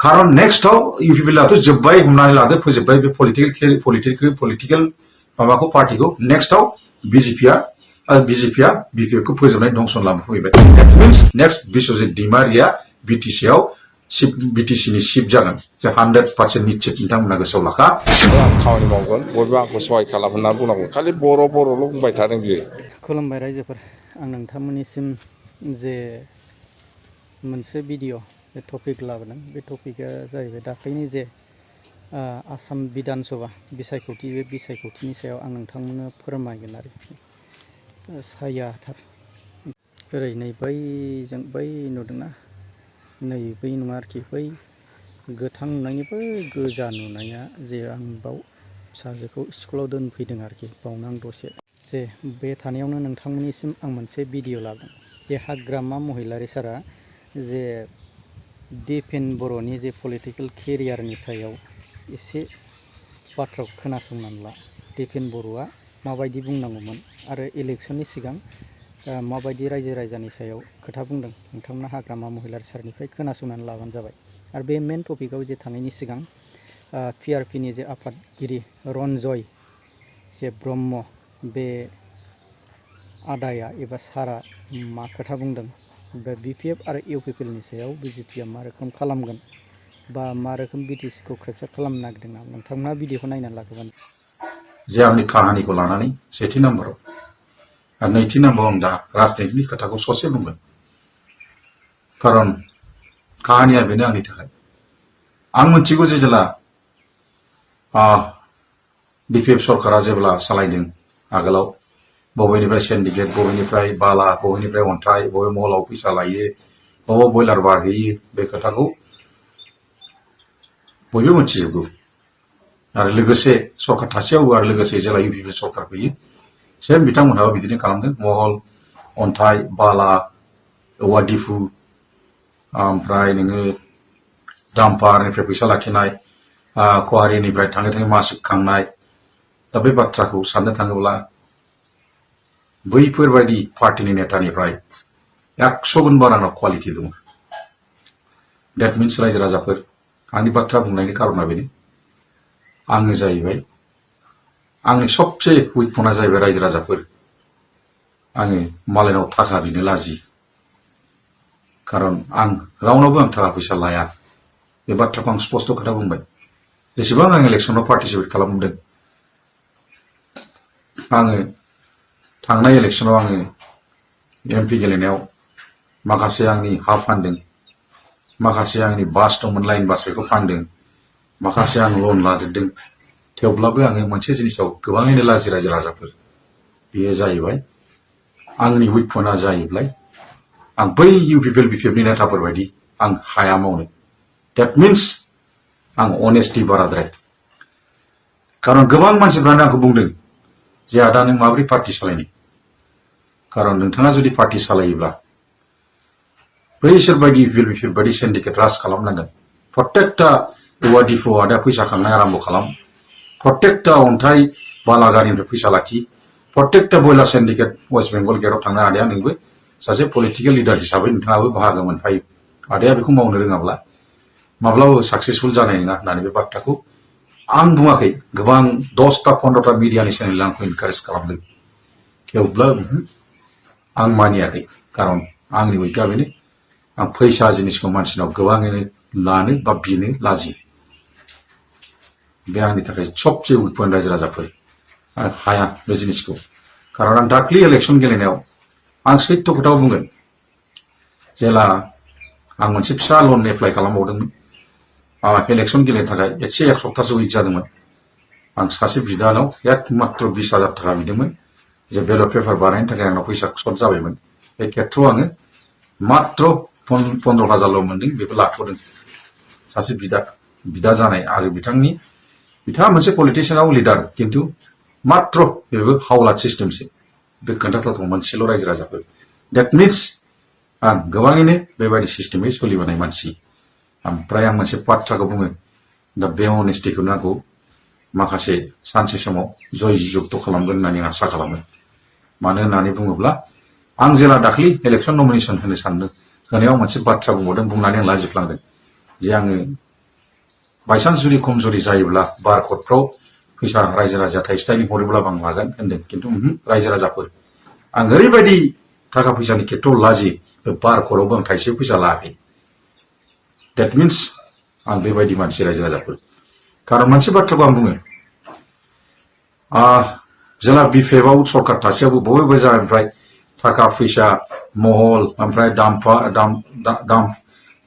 खारन नेक्स्टआव इउपिपिएलआथ' जोब्बाय हमनानै लादो फोजोब्बाय बे पलिटिकल माबाखौ पार्टिखौ नेक्स्टआव बिजेपिआ बिपिएफखौ फोजोबनाय दंसन लामा फैबाय दैट मिन्स नेक्स्ट बिश्वजित दैमारिया बिटिसिआव बिटिसिनि चिफ जागोन 100% निश्चित नोंथांमोना गोसोआव लाखा आं खामानि मावगोन बयबो आंखौ सहाय खालाम होनना बुंनांगौ खालि बर'ल' बुंबाय थादों बियो खुलुमबाय रायजोफोर आं नोंथांमोननिसिम जे मोनसे भिडिअ बे टपिक लाबोदों बे टपिकआ जाहैबाय दाख्लैनि जे आसाम बिधान सभा बिसायख'थि बे बिसायख'थिनि सायाव आं नोंथांमोननो फोरमायगोन आरोखि सायाथार ओरै नै बैजों बै नुदोंना नै बै नङा आरोखि बै गोथां नुनायनि बै गोजा नुनाया जे आं बाव फिसाजोखौ स्कुलाव दोनफैदों आरोखि बावनो आं दसे जे बे थानायावनो नोंथांमोननिसिम आं मोनसे भिडिअ लादों बे हाग्रामा महिलारि सारा जे दिपेन बर'नि जे पलिटिकेल केरियारनि सायाव एसे बाथ्राखौ खोनासंनानै ला दिपेन बर'आ माबायदि बुंनांगौमोन आरो इलेक्सननि सिगां माबायदि रायजो राजानि सायाव खोथा बुंदों नोंथांमोना हाग्रामा महिलारि सारनिफ्राय खोनासंनानै लाबानो जाबाय आरो बे मेन टपिकआव जे थांनायनि सिगां पिआरपिनि जे आफादगिरि रन्जय जे ब्रह्म बे आदाया एबा सारा मा खोथा बुंदों बे बिपिएफ आरो इउपिपिएलनि सायाव बिजेपिआ मा रोखोम खालामगोन बा मा रोखोम बिटिसिखौ क्रेपचार खालामनो नागिरदों ना नोंथांमोना भिडिअखौ नायनानै लाखोबानो जे आंनि काहानिखौ लानानै सेथि नाम्बाराव आरो नैथि नाम्बाराव आं दा राजनितिनि खोथाखौ ससे बुंगोन खारन काहानिया बेनो आंनि थाखाय आं मिथिगौ जे जेला बिपिएफ सरकारा जेब्ला सालायदों आगोलाव बबेनिफ्राय सिन्डिकेट बबेनिफ्राय बाला बबेनिफ्राय अन्थाइ बबे मलाव फैसा लायो बबे बयलार बारहैयो बे खोथाखौ बयबो मिथिजोबगौ आरो लोगोसे सरकार थासेयावबो आरो लोगोसे जेला इउपिपिएल सरकार फैयो सेम बिथांमोनहाबो बिदिनो खालामदों महल अन्थाइ बाला औवा दिफु ओमफ्राय नोङो दाम्पारनिफ्राय फैसा लाखिनाय कहारिनिफ्राय थाङै थाङै मासुक खांनाय दा बे बाथ्राखौ साननो थाङोब्ला बैफोरबायदि पार्टिनि नेतानिफ्राय 100 गुन बारानाव क्वालिटि दङ डेट मिन्स रायजो राजाफोर आंनि बाथ्रा बुंनायनि खारना बेनो आङो जाहैबाय आंनि सबसे उइक पइन्टआ जाहैबाय रायजो राजाफोर आङो मालायनाव थाखा बिनो लाजियो खारन आं रावनावबो आं थाखा फैसा लाया बे बाथ्राखौ आं स्पष्ट खोथा बुंबाय जेसेबां आं इलेक्सनाव पार्टिसिपेट खालामदों आङो थांनाय इलेक्सनाव आङो एमपि गेलेनायाव माखासे आंनि हा फानदों माखासे आंनि बास दंमोन लाइन बास बेखौ फानदों माखासे आं लन लादेरदों थेवब्लाबो आङो मोनसे जिनिसाव गोबाङैनो लाजि रायजो राजाफोर बेयो जाहैबाय आंनि उइक पइन्टआ जाहैबाय आं बै इउपिपिएल बिपिएफनि नेताफोर बायदि आं हाया मावनो डेट मिन्स आं अनेस्टि बाराद्राय खारन गोबां मानसिफ्रानो आंखौ बुंदों जे आदा नों माबोरै पार्टि सालायनो खारन नोंथाङा जुदि पार्टि सालायोब्ला बैसोर बायदि इउपिपिएल बिपिएफ बायदि सिन्डिकेट राज खालामनांगोन प्रत्येकटा औवा दिफु आदा फैसा खांनाय आरम्भ खालाम प्रत्येकटा अन्थाइ बालागारिनिफ्राय फैसा लाखि प्रत्येकटा बयलार सिन्डिकेट वेस्ट बेंगल गेटआव थांनाय आदाया नोंबो सासे पलिटिकेल लिडार हिसाबै नोंथाङाबो बाहागो मोनफायो आदाया बेखौ मावनो रोङाब्ला माब्लाबाबो साक्सेसफुल जानाय नङा होननानै बे बाथ्राखौ आं बुङाखै गोबां 10टा 15टा मिडियानि चेनेल आंखौ इनकारेज खालामदों थेवब्लाबो आं मानियाखै खारन आंनि उइकआ बेनो आं फैसा जिनिसखौ मानसिनाव गोबाङैनो लानो बा बिनो लाजियो बे आंनि थाखाय सबसे उइक पइन्ट रायजो राजाफोर आरो हाया बे जिनिसखौ खारन आं दाख्लि इलेक्सन गेलेनायाव आं सैथो खोथाखौ बुंगोन जेला आं मोनसे फिसा लन एप्लाइ खालामबावदोंमोन इलेक्सन गेलेनो थाखाय एसे 1 सप्ताहसो उइक जादोंमोन आं सासे बिदानाव एकमात्र 20,000 थाखा बिदोंमोन जे बेलट पेपार बानायनो थाखाय आंनाव फैसा सर्ट जाबायमोन बे खेत्रआव आङो मात्र 15,000ल' मोनदों बेखौ लाथ'दों सासे बिदा जानाय आरो बिथाङा मोनसे पलिटिशियानाव लिडार किन्तु मात्र बेबो हावलात सिस्टेमसो बे खोन्थाथावथाव मोनसेल' रायजो राजाफोर डेट मिन्स आं गोबाङैनो बेबायदि सिस्टेमै सोलिबोनाय मानसि ओमफ्राय आं मोनसे बाथ्राखौ बुङो दा बे अनेस्टिखौ नांगौ माखासे सानसे समाव जय जुक्त खालामगोन होननानै आं आसा खालामो मानो होननानै बुङोब्ला आं जेला दाख्लि इलेक्सन नमिनेशन होनो सानदों होनायाव मोनसे बाथ्रा बुंबावदों बुंनानै आं लाजिफ्लांदों जे आङो बायसान्स जुदि खमजुरि जायोब्ला बारकटफ्राव फैसा रायजो राजा थाइसे थाइनै हरोब्ला आं लागोन होनदों खिन्थु रायजो राजाफोर आं ओरैबायदि थाखा फैसानि खेथ्रआव लाजि बे बारकटआवबो आं थाइसे फैसा लायाखै That means आं बेबायदि मानसि रायजो राजाफोर खारन मोनसे बाथ्राखौ आं बुङो जेला बिफेबाव सरकार थासेयावबो बबेबा जायगानिफ्राय थाखा फैसा महल ओमफ्राय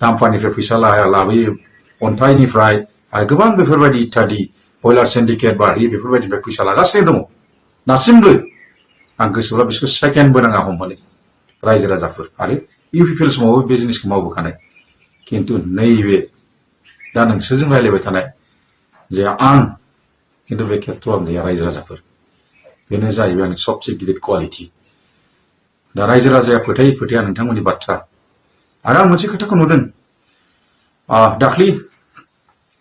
दामफानिफ्राय फैसा लाबोयो अन्थाइनिफ्राय आरो गोबां बेफोरबायदि इत्यादि बयलार सिन्डिकेट बारहैयो बेफोरबायदिनिफ्राय फैसा लागासिनो दङ दासिमबो आं गोसोब्ला बिसोरखौ सेकेन्डबो नाङा हमहोनो रायजो राजाफोर आरो इउपिपिएल समावबो बे जिनिसखौ मावबोखानाय खिन्थु नैबे दा नोंसोरजों रायलायबाय थानाय जे आं खिन्थु बे खेथ्रआव आं गैया रायजो राजाफोर बेनो जाहैबाय आंनि सबसे गिदिर क्वालिटि दा रायजो राजाया फोथायै फोथाया नोंथांमोननि बाथ्रा आरो आं मोनसे खोथाखौ नुदों दाख्लि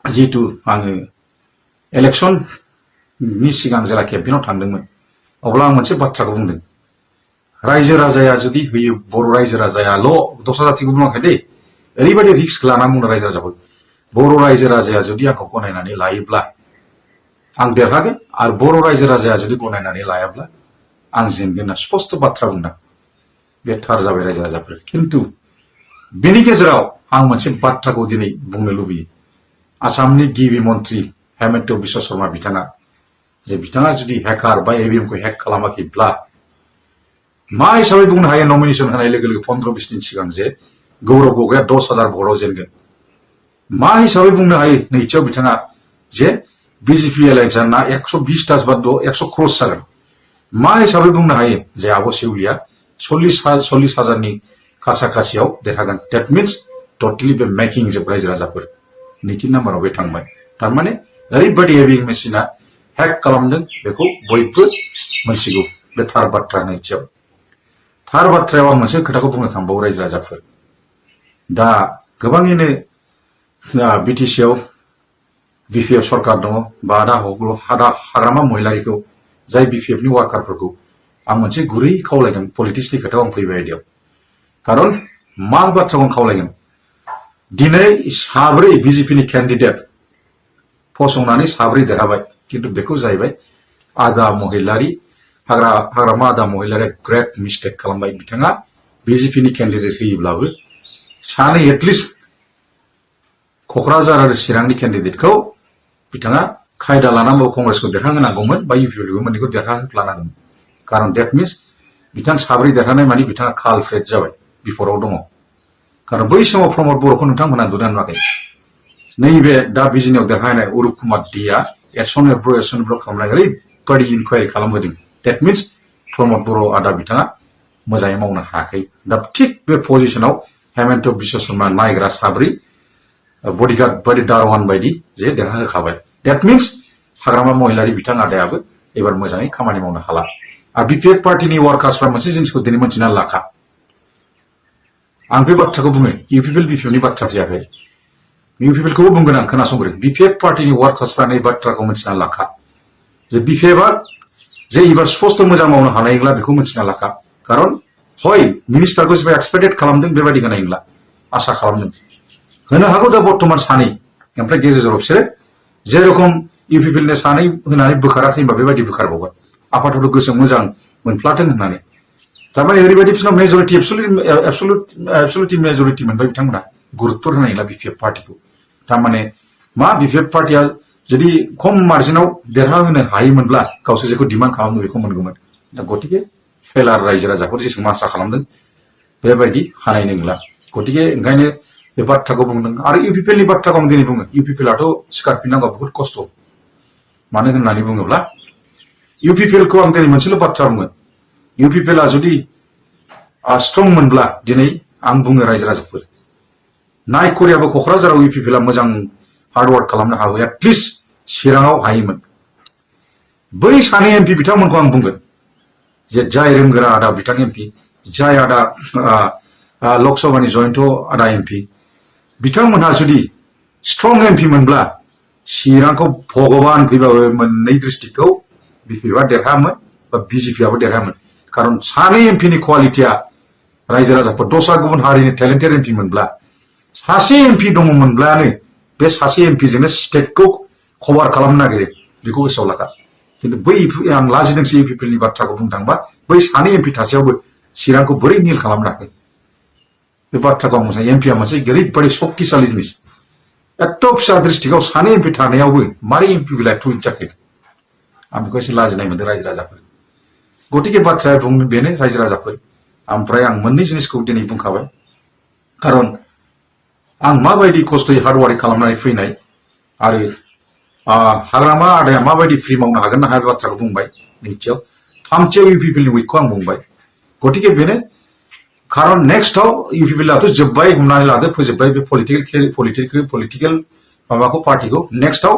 जिहेतु आङो इलेक्सननि सिगां जेला केम्पेइनाव थांदोंमोन अब्ला आं मोनसे बाथ्राखौ बुंदों रायजो राजाया जुदि होयो बर' रायजो राजायाल' दस्रा जातिखौ बुङाखै दे ओरैबायदि रिस्क लानानै बुंनो रायजो राजाफोर बर' रायजो राजाया जुदि आंखौ गनायनानै लायोब्ला आं देरहागोन आरो बर' रायजो राजाया जुदि गनायनानै लायाब्ला आं जेनगोन होनना स्पस्ट बाथ्रा बुंदों बे थार जाबाय रायजो राजाफोर खिन्थु बेनि गेजेराव आं मोनसे बाथ्राखौ दिनै बुंनो लुबैयो आसामनि गिबि मन्त्रि हेमन्त बिश्व शर्मा बिथाङा जे बिथाङा जुदि हेकार बा एभिएमखौ हेक खालामाखैब्ला मा हिसाबै बुंनो हायो नमिनेशन होनाय लोगो लोगो 15-20 दिन सिगां जे गौरव गगैया 10,000 भटआव जेनगोन मा हिसाबै बुंनो हायो नैथियाव बिथाङा जे बिजेपि इलेक्शना 120 बा 100 क्रस जागोन मा हिसाबै बुंनो हायो जे आब' सेउलिया 40,000नि खासाखासियाव देरहागोन डेट मिन्स टटेलि बे मेकिं जोब रायजो राजाफोर नैथि नाम्बाराव बे थांबाय थारमाने ओरैबायदि हेभिं मेसिना हेक खालामदों बेखौ बयबो मोनथिगौ बे थार बाथ्रा नैथियाव थार बाथ्रायाव आं मोनसे खोथाखौ बुंनो थांबावो रायजो राजाफोर दा गोबाङैनो बिटिसिआव बिपिएफ सरकार दङ बा हाग्रामा महिलारिखौ जाय बिपिएफनि वार्कारफोरखौ आं मोनसे गुरै खावलायगोन पलिटिक्सनि खोथायाव आं फैबाय आयदायाव खारन मा बाथ्राखौ आं खावलायगोन दिनै 4 बिजेपिनि केन्डिडेट फसंनानै 4 देरहाबाय खिन्थु बेखौ जाहैबाय आदा महिलारि हाग्रामा आदा महिलारिया ग्रेट मिस्टेक खालामबाय बिथाङा बिजेपिनि केन्डिडेट होयोब्लाबो सानै एटलिस्ट क'क्राझार आरो चिरांनि केन्डिडेटखौ बिथाङा खायदा लानांगौ कंग्रेसखौ देरहाहोनांगौमोन बा इउपिपिएलबो मोननैखौ देरहाहोफ्लानांगौमोन खारन डेट मिन्स बिथां 4 देरहानाय माने बिथाङा कालप्रेट जाबाय बिफदआव दङ खारन बै समाव प्रमद बर'खौ नोंथांमोना नुदोंना नुवाखै नैबे दा बिजिनियाव देरहानाय अरुप कुमार देआ एरसनब्र खालामनाय ओरैबायदि इनकुवारि खालामहोदों डेट मिन्स प्रमद बर' आदा बिथाङा मोजाङै मावनो हायाखै दा थिग बे पजिशनाव हेमन्त बिश्व शर्मा नायग्रा 4 बडिगार्ड बायदि दारवान बायदि जे देरहाहोखाबाय डेट मिन्स हाग्रामा महिलारि बिथां आदायाबो एबार मोजाङै खामानि मावनो हाला आरो बिपिएफ पार्टिनि वार्कार्सफ्रा मोनसे जिनिसखौ दिनै मोनथिनानै लाखा आं बे बाथ्राखौ बुङो इउपिपिएल बिपिएफनि बाथ्रा फैयाखै इउपिपिएलखौबो बुंगोन आं खोनासंग्रो बिपिएफ पार्टिनि वार्कार्सफ्रा नै बाथ्राखौ मोनथिनानै लाखा जे बिपिएफआ जे एबार स्पस्ट मोजां मावनो हानाय नंला बेखौ मोनथिना लाखा खारन हय मिनिस्टारखौ जेबो एक्सपेक्टेड खालामदों बेबायदि होनाय नंला आसा खालामदों होनो हागौ दा बर्तमान 2 ओमफ्राय गेजेराव बिसोरो जेरखम इउपिपिएलनो 2 होनानै बोखाराखै होनबा बेबायदि बोखारबावगोन आफादफोरखौ गोसो मोजां मोनफ्लाथों होननानै थारमाने ओरैबायदि बिसोरनाव मेजरिटि एबसुलुटि मेजरिटि मोनबाय बिथांमोना गुरुत्व होनाय नंला बिपिएफ पार्टिखौ थारमाने मा बिपिएफ पार्टिया जुदि खम मार्जिनाव देरहाहोनो हायोमोनब्ला गावसोर जेखौ डिमान्ड खालामदों बेखौ मोनगौमोन दा गतिके फेलार रायजो राजाफोर जेसेबां आसा खालामदों बेबायदि हानाय नंला गतिके ओंखायनो बे बाथ्राखौ बुंदों आरो इउपिपिएलनि बाथ्राखौ आं दिनै बुङो इउपिपिएलआथ' सिखारफिननांगौ बहुत खस्थ' मानो होननानै बुङोब्ला इउपिपिएलखौ आं दिनै मोनसेल' बाथ्रा बुङो इउपिपिएलआ जुदि स्ट्रं मोनब्ला दिनै आं बुङो रायजो राजाफोर नायकरियाबो क'क्राझाराव इउपिपिएलआ मोजां हार्डवार्क खालामनो हागौ एटलिस्ट चिराङाव हायोमोन बै 2 एमपि बिथांमोनखौ आं बुंगोन जे जाय रोंगोरा आदा बिथां एमपि जाय आदा लकसभानि जयन्त आदा एमपि बिथांमोनहा जुदि स्ट्रं एमपि मोनब्ला चिरांखौ भगवान फैबाबो 2 डिस्ट्रिक्टखौ बिपिएफआ देरहामोन बा बिजेपिआबो देरहामोन खारन 2 एमपिनि क्वालिटिया रायजो राजाफोर दस्रा गुबुन हारिनि टेलेन्टेड एमपि मोनब्ला 1 एमपि दङमोनब्लानो बे सासे एमपिजोंनो स्टेटखौ कभार खालामनो नागिरो बेखौ गोसोआव लाखा खिन्थु बै आं लाजिदोंसो इउपिपिएलनि बाथ्राखौ बुंनो थांबा बै सानै एमपि थासेयावबो चिरांखौ बोरै निल खालामनो हाखै बे बाथ्राखौ आं बुंनो एमपिआ मोनसे ओरैबायदि शक्तिशाली जिनिस एथ' फिसा डिस्ट्रिक्टआव सानै एमपि थानायावबो मारै एमपि बिलाइ टुइट जाखो आं बेखौ एसे लाजिनाय मोनदों रायजो राजाफोर गतिके बाथ्राया बुंनो बेनो रायजो राजाफोर ओमफ्राय आं मोननै जिनिसखौ दिनै बुंखाबाय खारन आं माबायदि खस्थ'यै हार्डवार्क खालामनानै फैनाय आरो हाग्रामा आदाया माबायदि फ्रि मावनो हागोन ना हाया बे बाथ्राखौ बुंबाय नैथियाव थामथियाव इउपिपिएलनि उइकखौ आं बुंबाय गतिके बेनो खारन नेक्स्टआव इउपिपिएलआथ' जोब्बाय हमनानै लादो फोजोब्बाय बे पलिटिकेल माबाखौ पार्टिखौ नेक्स्टआव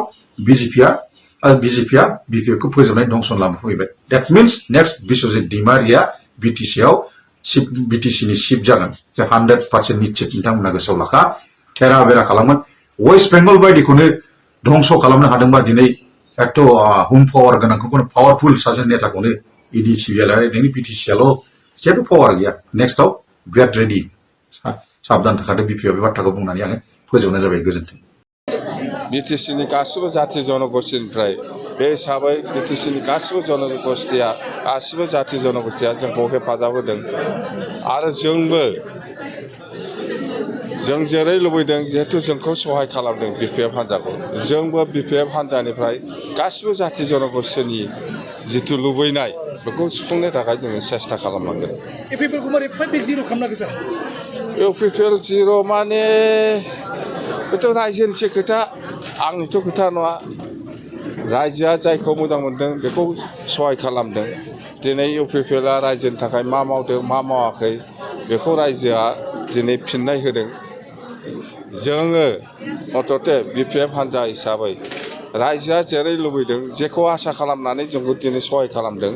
बिजेपिआ बिपिएफखौ फोजोबनाय दंसन लामा फैबाय that means next Biswajit Daimaria बिटिसिनि चिफ जागोन 100% निश्चित नोंथांमोना गोसोआव लाखा थेरा बेरा खालामगोन वेस्ट बेंगल बायदिखौनो धंस खालामनो हादोंबा दिनै एथ' हुम पावार गोनांखौनो पावारफुल सासे नेताखौनो इडिसिबिएल नोंनि बिटिसिआल' जेबो पावार गैया नेक्स्टआव गेट रेडि साबधान थाखादो बिपिएफ बे बाथ्राखौ बुंनानै आङो फोजोबनाय जाबाय गोजोन्थों बिटिसिनि गासिबो जाथि जनगोष्ठीनिफ्राय बे हिसाबै बिटिसिनि गासिबो जनगोष्ठीया गासिबो जाथि जनगोष्ठीया जोंखौ हेफाजाब होदों आरो जोंबो जों जेरै लुबैदों जिहेतु जोंखौ सहाय खालामदों बिपिएफ हान्जाखौ जोंबो बिपिएफ हान्जानिफ्राय गासिबो जाथि जनगोष्ठीनि जिथु लुबैनाय बेखौ सुफुंनो थाखाय जोङो सेस्था खालामनांगोन इउपिपिएलखौ मारै 5-0 खालामनांगौ सार इउपिपिएल 0 माने बेथ' रायजोनिसो खोथा आंनिथ' खोथा नङा रायजोआ जायखौ मोजां मोनदों बेखौ सहाय खालामदों दिनै इउपिपिएलआ रायजोनि थाखाय मा मावदों मा मावाखै बेखौ रायजोआ दिनै फिननाय होदों जोङो मथथे बिपिएफ हान्जा हिसाबै रायजोआ जेरै लुबैदों जेखौ आसा खालामनानै जोंखौ दिनै सहाय खालामदों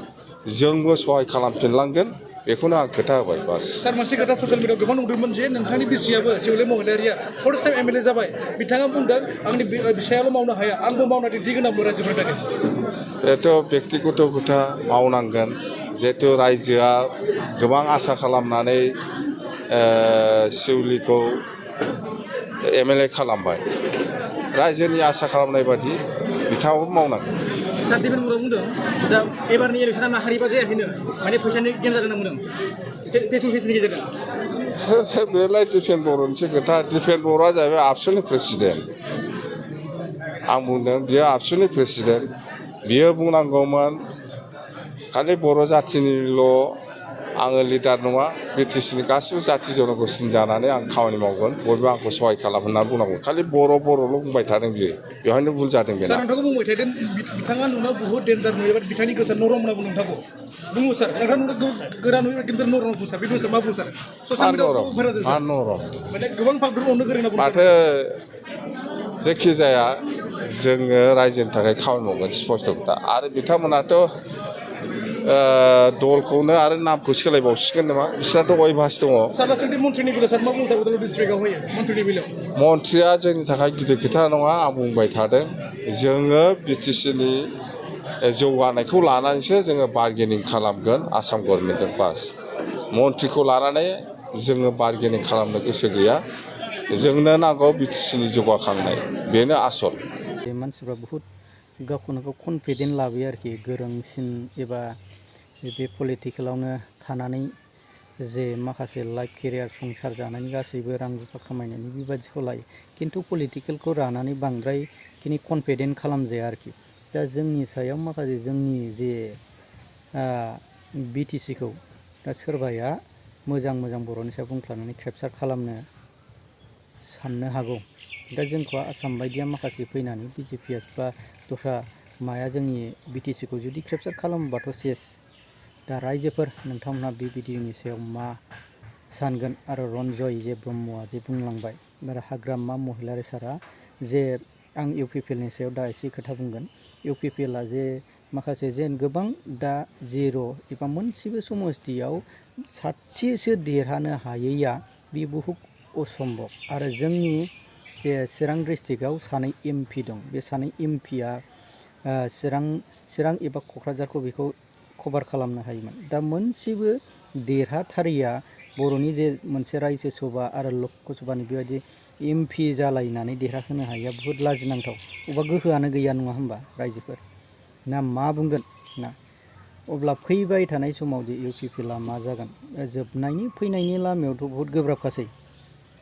जोंबो सहाय खालामफिनलांगोन बेखौनो आं खोथा होबाय बास सार मोनसे खोथा ससियेल मिडियायाव गोबां नुदोंमोन जे नोंथांनि बिसियाबो जिउले महिलारिया फार्स्ट टाइम एमएलए जाबाय बिथाङा बुंदों आंनि बिसायाल' मावनो हाया आंबो मावना दिन्थिगोन होनना रायजोफोरनि थाखाय बेथ' बेक्तिगत खोथा मावनांगोन जिहेतु रायजोआ गोबां आसा खालामनानै सिउलिखौ एमएलए खालामबाय रायजोनि आसा खालामनाय बादि बिथाङाबो मावनांगोन सार दिपेन बर'आ बुंदों दा एबारनि इलेक्सना मा हारिबा जायाखैनो माने फैसानि गेम जादों होनना बुंदों फेसनि गेजेरजों बेलाय दिपेन बर'निसो खोथा दिपेन बर'आ जाहैबाय आबसुनि प्रेसिडेन्ट आं बुंदों बियो आबसुनि प्रेसिडेन्ट बियो बुंनांगौमोन खालि बर' जाथिनिल' आङो लिडार नङा बिटिसिनि गासिबो जाथि जनगोष्ठीनि जानानै आं खामानि मावगोन बयबो आंखौ सहाय खालाम होनना बुंनांगौ खालि बर'ल' बुंबाय थादों बियो बेवहायनो भुल जादों बेना सार नोंथांखौ बुंबाय थादों बिथाङा नुना बहुत डेन्जार नुयोबा बिथांनि गोसोआ नरम होनना बुङो नोंथांखौ बुङो सार नोंथां नुना गोरा नुयोबा खिन्थु नरम बुङो सार बे बुङो मा बुङो सार ससियेल मिडियाआव नरम माने गोबां भागफोर अननो गोरों होनना बुङो माथो जेखि जाया जोङो रायजोनि थाखाय खामानि मावगोन स्पष्ट खोथा आरो बिथांमोनाथ' दलखौनो आरो नामखौ सोलायबावसिगोन नामा बिसोरनाथ' अयभास दङ सार दासिम मन्थ्रिनि बेलायाव सार मा बुंदों उदालगुरि डिस्ट्रिक्टआव होयो मन्थ्रिनि बेलायाव मन्थ्रिया जोंनि थाखाय गिदिर खोथा नङा आं बुंबाय थादों जोङो बिटिसिनि जौगानायखौ लानानैसो जोङो बार्गेनिं खालामगोन आसाम गभर्नमेन्टजों बास मन्थ्रिखौ लानानै जोङो बार्गेनिं खालामनो गोसो गैया जोंनो नांगौ बिटिसिनि जौगाखांनाय बेनो आसल मानसिफ्रा बुहुत गावखौनो गाव कनफिडेन्ट लाबोयो आरोखि गोरोंसिन एबा बे पलिटिकेलावनो थानानै जे माखासे लाइफ केरियार संसार जानायनि गासैबो रां रुफा खामायनायनि बेबायदिखौ लायो खिन्थु पलिटिकेलखौ लानानै बांद्राय खिनि कनफिडेन्ट खालामजाया आरोखि दा जोंनि सायाव माखासे जोंनि जे बिटिसिखौ दा सोरबाया मोजां बर'नि सायाव बुंफ्लानानै केपचार खालामनो साननो हागौ दा जोंखौ आसाम बायदिया माखासे फैनानै बिजेपिएस बा दस्रा माया जोंनि बिटिसिखौ जुदि केपचार खालामोबाथ' सेस दा रायजोफोर नोंथांमोनहा बे भिडिअनि सायाव मा सानगोन आरो रन्जय जे ब्रह्मआ जे बुंलांबाय आरो हाग्रामा महिलारि सारा जे आं इउपिपिएलनि सायाव दा एसे खोथा बुंगोन इउपिपिएलआ जे माखासे जेन गोबां दा जिर' एबा मोनसेबो समस्थियाव सासेसो देरहानो हायैया बे बहुद असम्भब आरो जोंनि जे चिरां डिस्ट्रिक्टआव सानै एमपि दं बे सानै एमपिया चिरां एबा क'क्राझारखौ बेखौ कभार खालामनो हायोमोन दा मोनसेबो देरहाथारिया बर'नि जे मोनसे रायजो सभा आरो लक सभानि बेबायदि MP जालायनानै देरहाहोनो हायिया बुहुद लाजिनांथाव। अबा गोहोआनो गैया नङा होमबा रायजोफोर ना मा बुंगोन ना। अब्ला फैबाय थानाय समाव जे UPPL मा जागोन जोबनायनि फैनायनि लामायावथ' बुहुद गोब्राबखासै।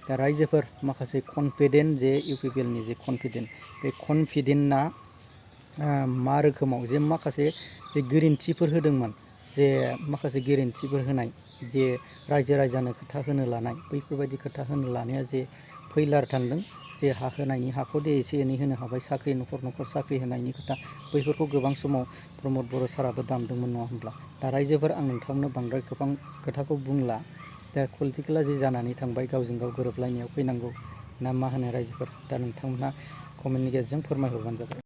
दा रायजोफोर माखासे कनफिडेन्ट जे UPPL नि जे कनफिडेन्ट बे कनफिडेन्टआ मा रोखोमाव जे माखासे जे गेरेन्टिफोर होदोंमोन जे माखासे गेरेन्टिफोर होनाय जे रायजो राजानो खोथा होनो लानाय बैफोरबायदि खोथा होनो लानाया जे फैलार थांदों। जे हा होनायनि हाखौ दे एसे एनै होनो हाबाय साख्रि न'खर न'खर साख्रि होनायनि खोथा बैफोरखौ गोबां समाव प्रमद बर' साराबो दामदोंमोन नङा होनब्ला। दा रायजोफोर आं नोंथांनो बांद्राय गोबां खोथाखौ बुंला। दा पलिटिकेला जि जानानै थांबाय गावजों गाव गोरोबलायनायाव फैनांगौ ना मा होनो रायजोफोर। दा नोंथांमोनहा कमेन्टनि गेजेरजों फोरमायहरबानो जाबाय।